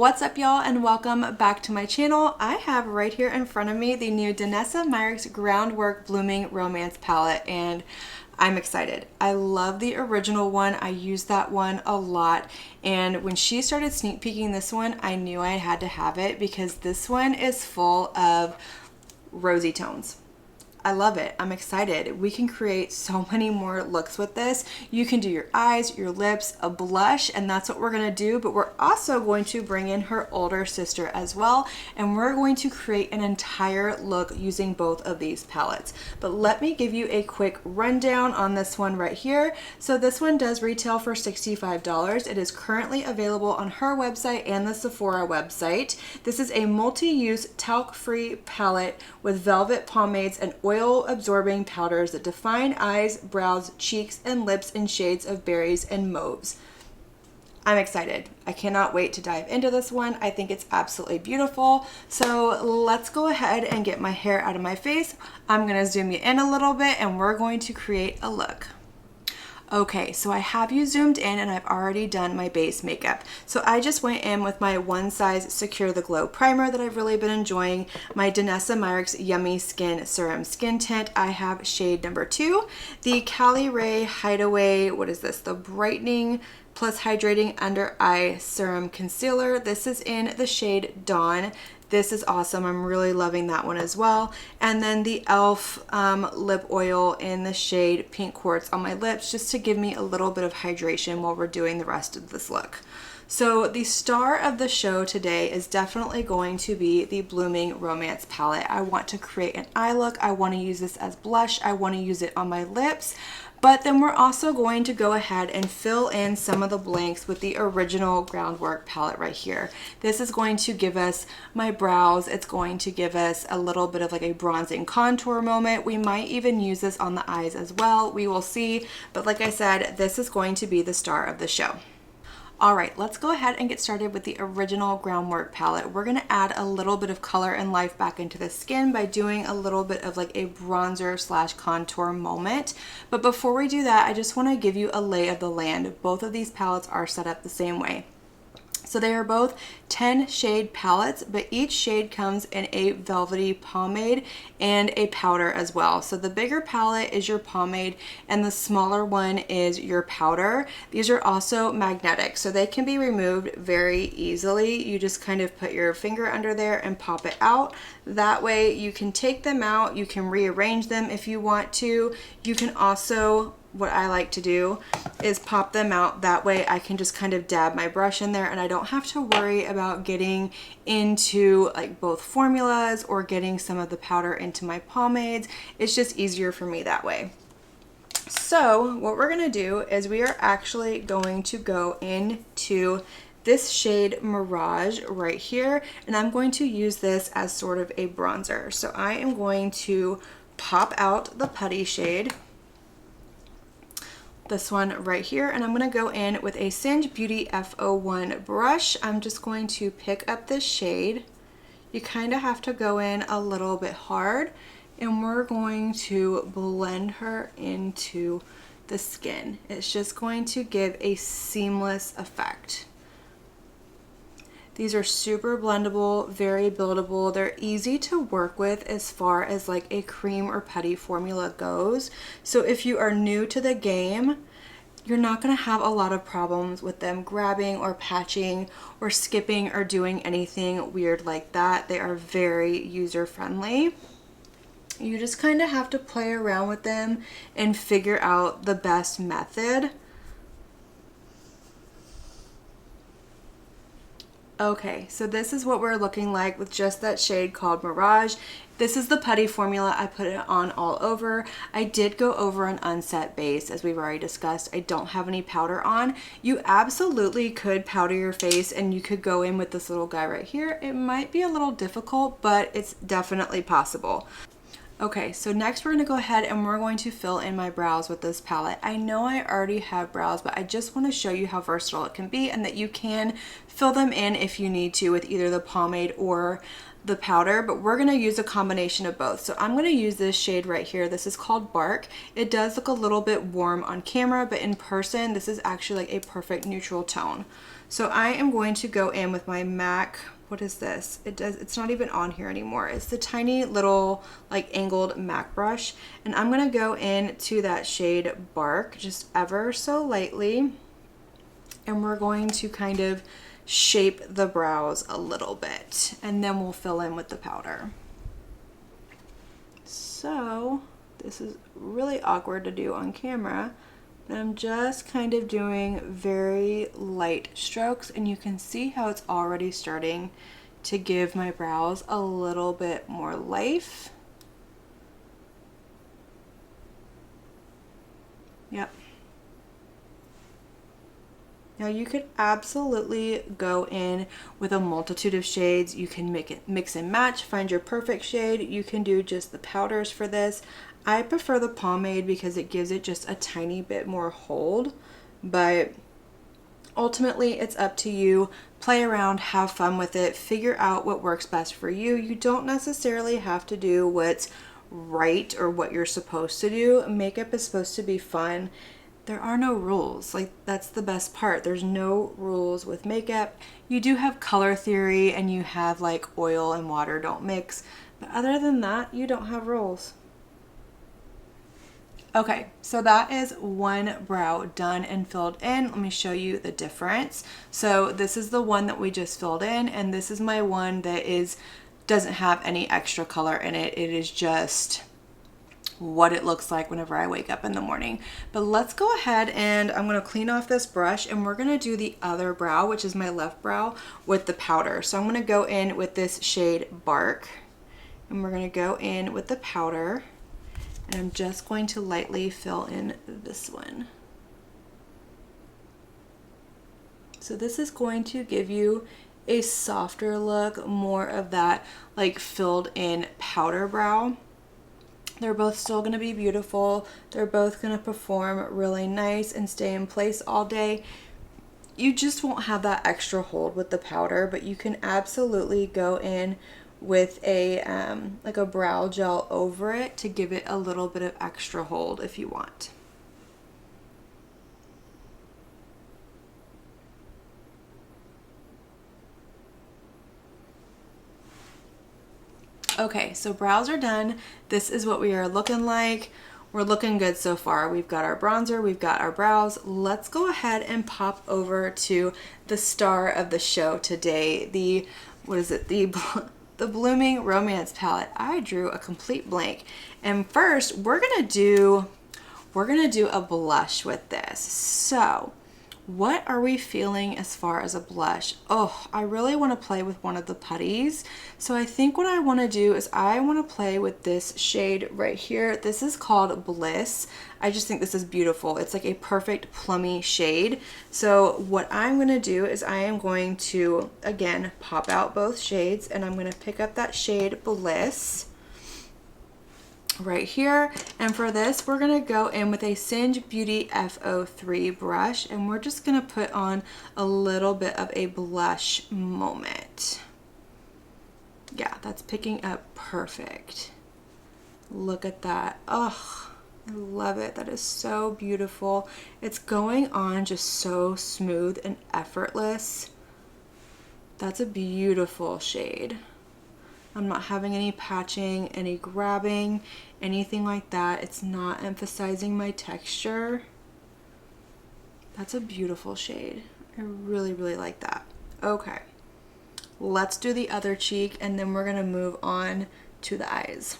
What's up, y'all, and welcome back to my channel. I have right here in front of me the new Danessa Myricks Groundwork Blooming Romance palette, and I'm excited. I love the original one. I use that one a lot, and when she started sneak peeking this one, I knew I had to have it because this one is full of rosy tones. I love it. I'm excited. We can create so many more looks with this. You can do your eyes, your lips, a blush, and that's what we're going to do. But we're also going to bring in her older sister as well. And we're going to create an entire look using both of these palettes. But let me give you a quick rundown on this one right here. So this one does retail for $65. It is currently available on her website and the Sephora website. This is a multi-use talc-free palette with velvet pomades and oil absorbing powders that define eyes, brows, cheeks, and lips in shades of berries and mauves. I'm excited. I cannot wait to dive into this one. I think it's absolutely beautiful. So let's go ahead and get my hair out of my face. I'm gonna zoom you in a little bit and we're going to create a look. Okay, so I have you zoomed in and I've already done my base makeup. So I just went in with my One Size Secure the Glow primer that I've really been enjoying, my Danessa Myricks Yummy Skin Serum Skin Tint. I have shade number 2, the Cali Ray Hideaway, what is this? The Brightening Plus Hydrating Under Eye Serum Concealer. This is in the shade Dawn. This is awesome. I'm really loving that one as well. And then the e.l.f. lip oil in the shade Pink Quartz on my lips, just to give me a little bit of hydration while we're doing the rest of this look. So the star of the show today is definitely going to be the Blooming Romance palette. I want to create an eye look. I want to use this as blush. I want to use it on my lips. But then we're also going to go ahead and fill in some of the blanks with the original Groundwork palette right here. This is going to give us my brows. It's going to give us a little bit of like a bronzing contour moment. We might even use this on the eyes as well. We will see. But like I said, this is going to be the star of the show. All right, let's go ahead and get started with the original Groundwork palette. We're gonna add a little bit of color and life back into the skin by doing a little bit of like a bronzer slash contour moment. But before we do that, I just wanna give you a lay of the land. Both of these palettes are set up the same way. So they are both 10 shade palettes, but each shade comes in a velvety pomade and a powder as well. So the bigger palette is your pomade and the smaller one is your powder. These are also magnetic, so they can be removed very easily. You just kind of put your finger under there and pop it out. That way you can take them out, you can rearrange them if you want to. You can also, what I like to do is pop them out. That way I can just kind of dab my brush in there and I don't have to worry about getting into like both formulas or getting some of the powder into my pomades. It's just easier for me that way. So what we're gonna do is we are actually going to go into this shade Mirage right here, and I'm going to use this as sort of a bronzer. So I am going to pop out the putty shade, this one right here, and I'm going to go in with a Singe Beauty F01 brush. I'm just going to pick up this shade. You kind of have to go in a little bit hard, and we're going to blend her into the skin. It's just going to give a seamless effect. These are super blendable, very buildable. They're easy to work with as far as like a cream or putty formula goes. So if you are new to the game, you're not gonna have a lot of problems with them grabbing or patching or skipping or doing anything weird like that. They are very user-friendly. You just kind of have to play around with them and figure out the best method. Okay, so this is what we're looking like with just that shade called Mirage. This is the putty formula. I put it on all over. I did go over an unset base, as we've already discussed. I don't have any powder on. You absolutely could powder your face and you could go in with this little guy right here. It might be a little difficult, but it's definitely possible. Okay, so next we're going to go ahead and we're going to fill in my brows with this palette. I know I already have brows, but I just want to show you how versatile it can be and that you can fill them in if you need to with either the pomade or the powder, but we're going to use a combination of both. So I'm going to use this shade right here. This is called Bark. It does look a little bit warm on camera, but in person, this is actually like a perfect neutral tone. So I am going to go in with my MAC, what is this? It's not even on here anymore. It's the tiny little like angled MAC brush. And I'm gonna go into that shade Bark just ever so lightly. And we're going to kind of shape the brows a little bit. And then we'll fill in with the powder. So this is really awkward to do on camera. And I'm just kind of doing very light strokes, and you can see how it's already starting to give my brows a little bit more life. Yep. Now you could absolutely go in with a multitude of shades. You can mix and match, find your perfect shade. You can do just the powders for this. I prefer the pomade because it gives it just a tiny bit more hold, but ultimately it's up to you. Play around, have fun with it, figure out what works best for you. You don't necessarily have to do what's right or what you're supposed to do. Makeup is supposed to be fun. There are no rules. Like, that's the best part. There's no rules with makeup. You do have color theory and you have like oil and water don't mix, but other than that, you don't have rules. Okay, so that is one brow done and filled in. Let me show you the difference. So this is the one that we just filled in, and this is my one that doesn't have any extra color in it. It is just what it looks like whenever I wake up in the morning. But let's go ahead and I'm gonna clean off this brush, and we're gonna do the other brow, which is my left brow, with the powder. So I'm gonna go in with this shade Bark, and we're gonna go in with the powder. And I'm just going to lightly fill in this one. So this is going to give you a softer look, more of that like filled in powder brow. They're both still going to be beautiful. They're both going to perform really nice and stay in place all day. You just won't have that extra hold with the powder, but you can absolutely go in with a like a brow gel over it to give it a little bit of extra hold if you want. Okay, so brows are done. This is what we are looking like. We're looking good so far. We've got our bronzer, we've got our brows. Let's go ahead and pop over to the star of the show today. The, what is it? The Blooming Romance palette. I drew a complete blank. And first, we're gonna do a blush with this. So, what are we feeling as far as a blush? Oh, I really want to play with one of the putties. So I think what I want to do is I want to play with this shade right here. This is called Bliss. I just think this is beautiful. It's like a perfect plummy shade. So what I'm going to do is I am going to, again, pop out both shades, and I'm going to pick up that shade Bliss right here. And for this, we're going to go in with a Singe Beauty F03 brush, and we're just going to put on a little bit of a blush moment. Yeah, that's picking up perfect. Look at that. Oh, I love it. That is so beautiful. It's going on just so smooth and effortless. That's a beautiful shade. I'm not having any patching, any grabbing, anything like that. It's not emphasizing my texture. That's a beautiful shade. I really, really like that. Okay, let's do the other cheek, and then we're gonna move on to the eyes.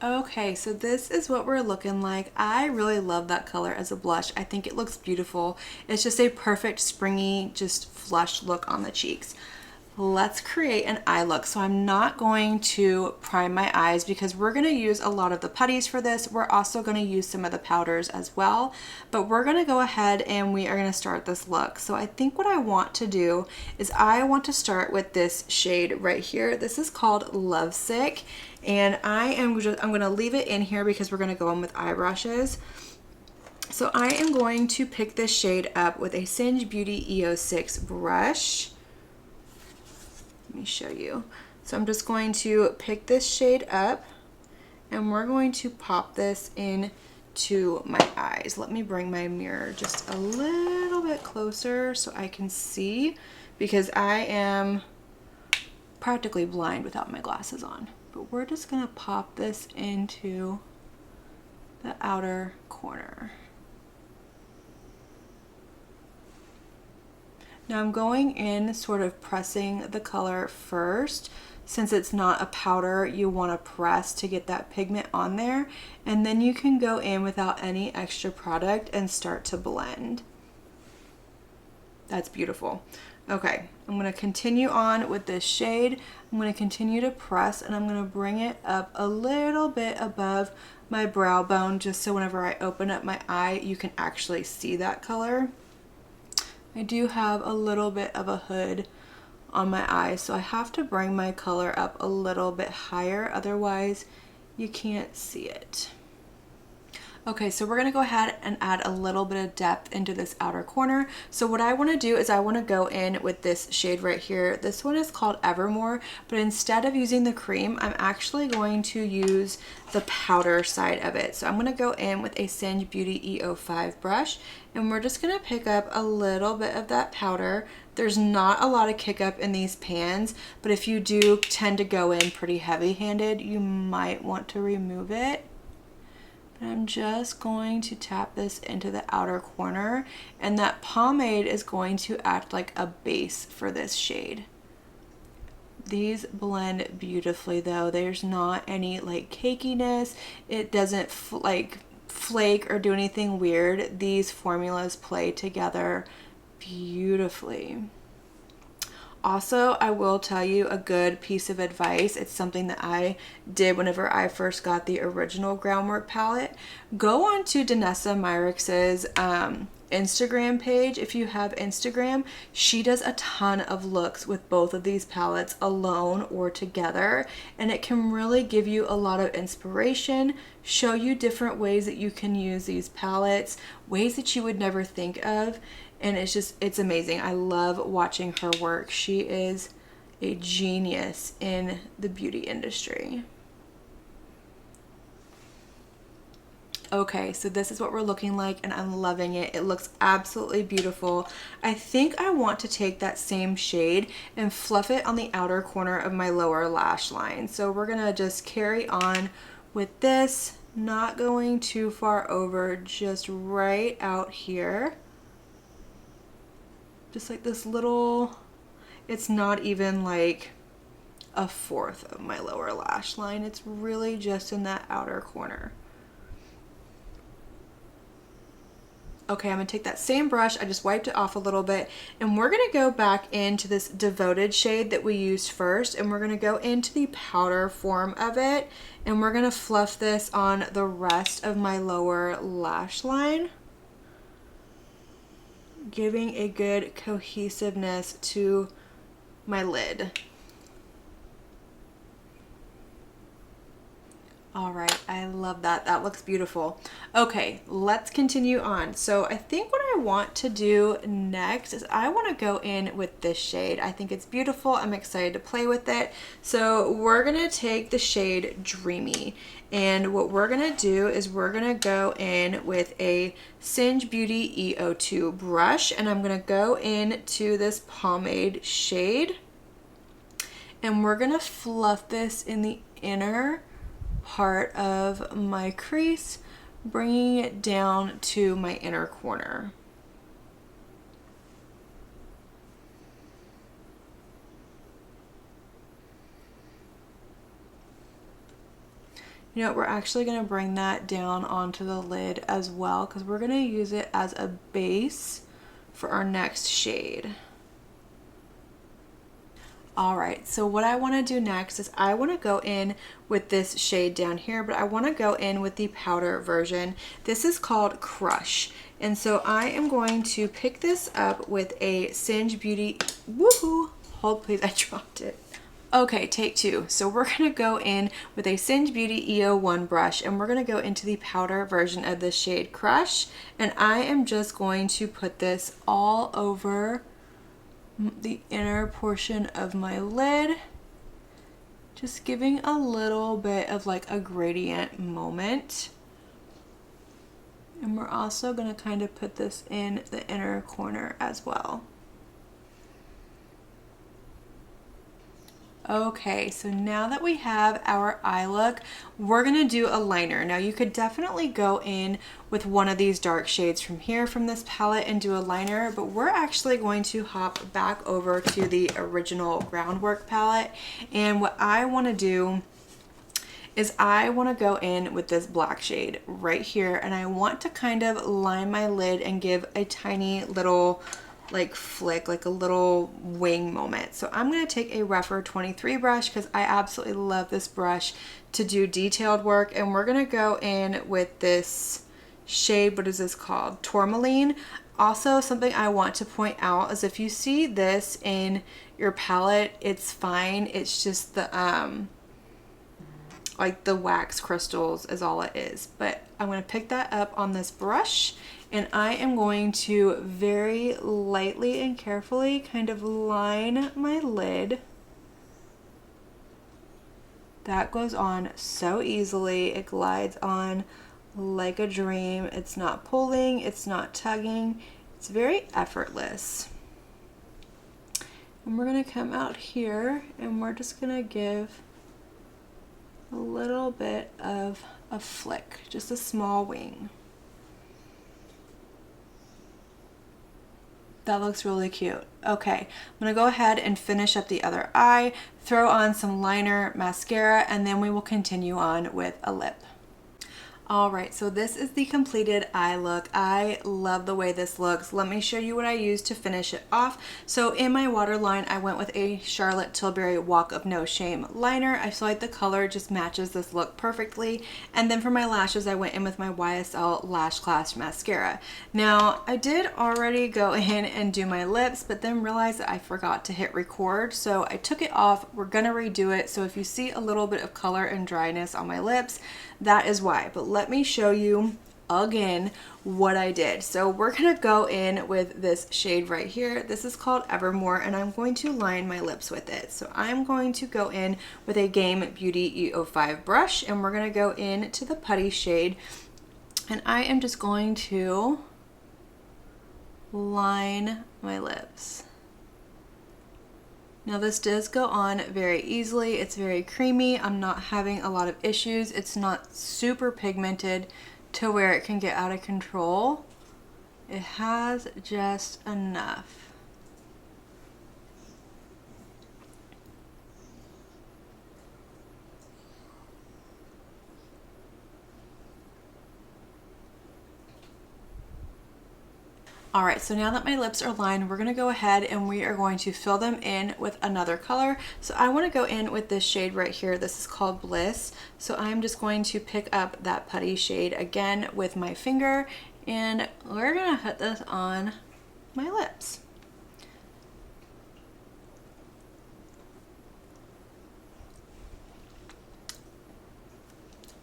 Okay, so this is what we're looking like. I really love that color as a blush. I think it looks beautiful. It's just a perfect springy, just flushed look on the cheeks. Let's create an eye look. So I'm not going to prime my eyes because we're going to use a lot of the putties for this. We're also going to use some of the powders as well, but we're going to go ahead and we are going to start this look. So I think what I want to do is I want to start with this shade right here. This is called Lovesick, and I'm going to leave it in here because we're going to go in with eye brushes. So I am going to pick this shade up with a Singe Beauty EO6 brush. Let me show you. So I'm just going to pick this shade up, and we're going to pop this in to my eyes. Let me bring my mirror just a little bit closer so I can see, because I am practically blind without my glasses on. But we're just gonna pop this into the outer corner. Now I'm going in sort of pressing the color first. Since it's not a powder, you want to press to get that pigment on there, and then you can go in without any extra product and start to blend. That's beautiful. Okay, I'm going to continue on with this shade. I'm going to continue to press, and I'm going to bring it up a little bit above my brow bone, just so whenever I open up my eye, you can actually see that color. I do have a little bit of a hood on my eyes, so I have to bring my color up a little bit higher, otherwise you can't see it. Okay, so we're gonna go ahead and add a little bit of depth into this outer corner. So what I wanna do is I wanna go in with this shade right here. This one is called Evermore, but instead of using the cream, I'm actually going to use the powder side of it. So I'm gonna go in with a Singe Beauty E05 brush, and we're just gonna pick up a little bit of that powder. There's not a lot of kick up in these pans, but if you do tend to go in pretty heavy-handed, you might want to remove it. But I'm just going to tap this into the outer corner, and that pomade is going to act like a base for this shade. These blend beautifully though. There's not any like cakiness. It doesn't flake or do anything weird. These formulas play together beautifully. Also, I will tell you a good piece of advice. It's something that I did whenever I first got the original Groundwork palette. Go on to Danessa Myricks' Instagram page. If you have Instagram, she does a ton of looks with both of these palettes alone or together, and it can really give you a lot of inspiration, show you different ways that you can use these palettes, ways that you would never think of. And it's amazing. I love watching her work. She is a genius in the beauty industry. Okay, so this is what we're looking like, and I'm loving it. It looks absolutely beautiful. I think I want to take that same shade and fluff it on the outer corner of my lower lash line. So we're gonna just carry on with this, not going too far over, just right out here. Just like this little, it's not even like a fourth of my lower lash line. It's really just in that outer corner. Okay, I'm gonna take that same brush, I just wiped it off a little bit, and we're gonna go back into this Devoted shade that we used first, and we're gonna go into the powder form of it, and we're gonna fluff this on the rest of my lower lash line, giving a good cohesiveness to my lid. All right, I love that. That looks beautiful. Okay, let's continue on. So I think what I want to do next is I want to go in with this shade. I think it's beautiful. I'm excited to play with it. So we're going to take the shade Dreamy. And what we're going to do is we're going to go in with a Singe Beauty E02 brush. And I'm going to go into this pomade shade. And we're going to fluff this in the inner part of my crease, bringing it down to my inner corner. You know, we're actually going to bring that down onto the lid as well, because we're going to use it as a base for our next shade. All right, so what I want to do next is I want to go in with this shade down here, but I want to go in with the powder version. This is called Crush. And so I am going to pick this up with a Singe Beauty, woohoo, hold please, I dropped it. Okay, take two. So we're gonna go in with a Singe Beauty E01 brush, and we're gonna go into the powder version of the shade Crush. And I am just going to put this all over the inner portion of my lid, just giving a little bit of like a gradient moment. And we're also going to kind of put this in the inner corner as well. Okay, so now that we have our eye look, we're gonna do a liner. Now you could definitely go in with one of these dark shades from here from this palette and do a liner, but we're actually going to hop back over to the original Groundwork palette. And what I wanna do is I wanna go in with this black shade right here, and I want to kind of line my lid and give a tiny little like flick, like a little wing moment. So I'm going to take a rougher 23 brush because I absolutely love this brush to do detailed work, and we're going to go in with this shade. What is this called? Tourmaline. Also, something I want to point out is if you see this in your palette, it's fine. It's just the like the wax crystals is all it is. But I'm going to pick that up on this brush, and I am going to very lightly and carefully kind of line my lid. That goes on so easily. It glides on like a dream. It's not pulling, it's not tugging. It's very effortless. And we're going to come out here and we're just going to give a little bit of a flick, just a small wing. That looks really cute. Okay, I'm gonna go ahead and finish up the other eye, throw on some liner, mascara, and then we will continue on with a lip. All right, so this is the completed eye look. I love the way this looks. Let me show you what I used to finish it off. So in my waterline, I went with a Charlotte Tilbury Walk of No Shame liner. I feel like the color just matches this look perfectly. And then for my lashes, I went in with my YSL Lash Clash mascara. Now, I did already go in and do my lips, but then realized that I forgot to hit record. So I took it off. We're gonna redo it. So if you see a little bit of color and dryness on my lips, that is why. But let me show you again what I did. So we're gonna go in with this shade right here. This is called Evermore, and I'm going to line my lips with it. So I'm going to go in with a Game Beauty E05 brush, and we're gonna go in to the putty shade, and I am just going to line my lips. Now this does go on very easily. It's very creamy. I'm not having a lot of issues. It's not super pigmented to where it can get out of control. It has just enough. All right, so now that my lips are lined, we're gonna go ahead and we are going to fill them in with another color. So I wanna go in with this shade right here. This is called Bliss. So I'm just going to pick up that putty shade again with my finger, and we're gonna put this on my lips.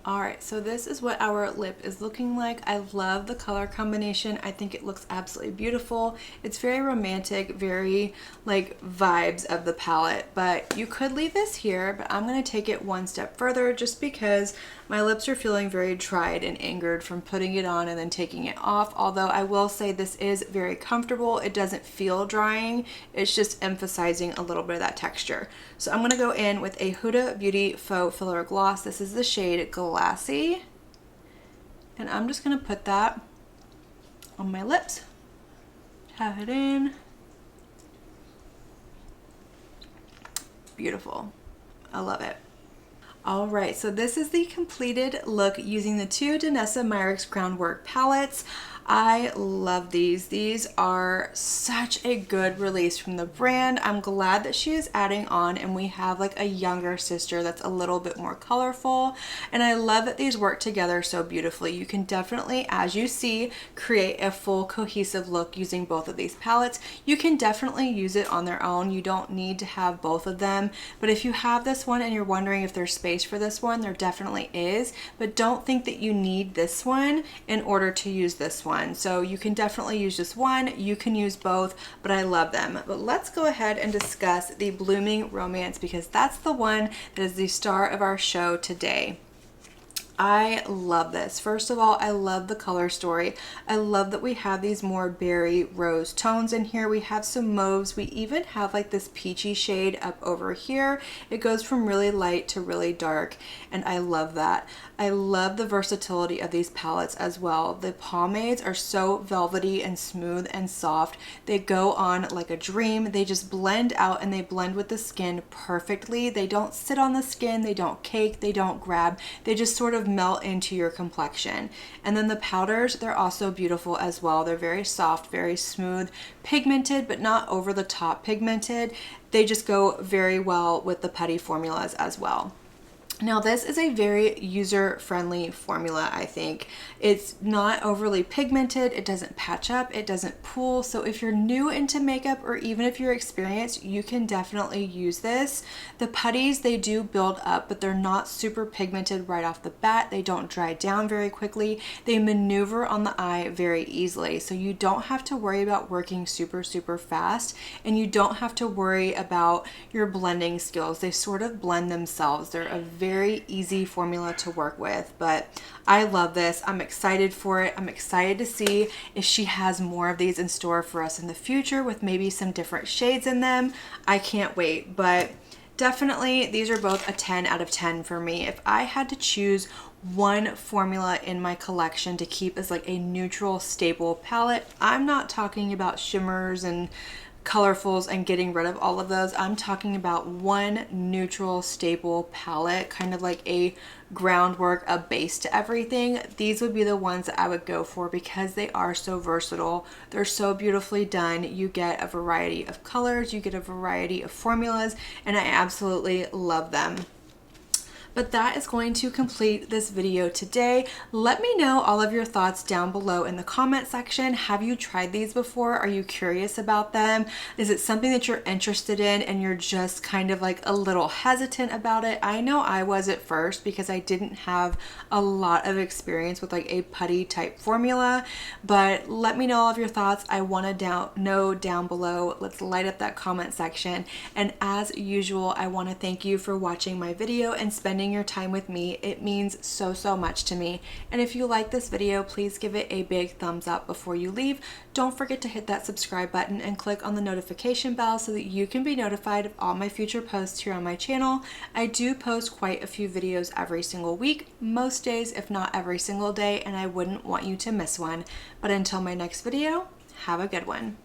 All right, so this is what our lip is looking like. I love the color combination. I think it looks absolutely beautiful. It's very romantic, very like vibes of the palette, but you could leave this here, but I'm gonna take it one step further just because my lips are feeling very dried and angered from putting it on and then taking it off. Although I will say this is very comfortable. It doesn't feel drying. It's just emphasizing a little bit of that texture. So I'm gonna go in with a Huda Beauty Faux Filler Gloss. This is the shade Glassy. And I'm just gonna put that on my lips. Tap it in. Beautiful. I love it. All right, so this is the completed look using the two Danessa Myricks Groundwork palettes. I love these. These are such a good release from the brand. I'm glad that she is adding on and we have like a younger sister that's a little bit more colorful. And I love that these work together so beautifully. You can definitely, as you see, create a full cohesive look using both of these palettes. You can definitely use it on their own. You don't need to have both of them. But if you have this one and you're wondering if there's space for this one, there definitely is. But don't think that you need this one in order to use this one. So you can definitely use just one, you can use both, but I love them. But let's go ahead and discuss the Blooming Romance because that's the one that is the star of our show today. I love this. First of all, I love the color story. I love that we have these more berry rose tones in here. We have some mauves. We even have like this peachy shade up over here. It goes from really light to really dark, and I love that. I love the versatility of these palettes as well. The pomades are so velvety and smooth and soft. They go on like a dream. They just blend out and they blend with the skin perfectly. They don't sit on the skin. They don't cake. They don't grab. They just sort of melt into your complexion. And then the powders, they're also beautiful as well. They're very soft, very smooth, pigmented, but not over the top pigmented. They just go very well with the putty formulas as well. Now this is a very user-friendly formula, I think. It's not overly pigmented, it doesn't patch up, it doesn't pool, so if you're new into makeup or even if you're experienced, you can definitely use this. The putties, they do build up, but they're not super pigmented right off the bat. They don't dry down very quickly. They maneuver on the eye very easily, so you don't have to worry about working super fast, and you don't have to worry about your blending skills. They sort of blend themselves. They're a very easy formula to work with, but I love this. I'm excited for it. I'm excited to see if she has more of these in store for us in the future with maybe some different shades in them. I can't wait, but definitely these are both a 10 out of 10 for me. If I had to choose one formula in my collection to keep as like a neutral staple palette, I'm not talking about shimmers and colorfuls and getting rid of all of those. I'm talking about one neutral staple palette, kind of like a groundwork, a base to everything. These would be the ones that I would go for because they are so versatile. They're so beautifully done. You get a variety of colors, you get a variety of formulas, and I absolutely love them. But that is going to complete this video today. Let me know all of your thoughts down below in the comment section. Have you tried these before? Are you curious about them? Is it something that you're interested in and you're just kind of like a little hesitant about it? I know I was at first because I didn't have a lot of experience with like a putty type formula, but let me know all of your thoughts. I want to know down below. Let's light up that comment section. And as usual, I want to thank you for watching my video and spending your time with me. It means so much to me. And if you like this video, please give it a big thumbs up before you leave. Don't forget to hit that subscribe button and click on the notification bell so that you can be notified of all my future posts here on my channel. I do post quite a few videos every single week, most days if not every single day, and I wouldn't want you to miss one. But until my next video, have a good one.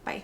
Bye.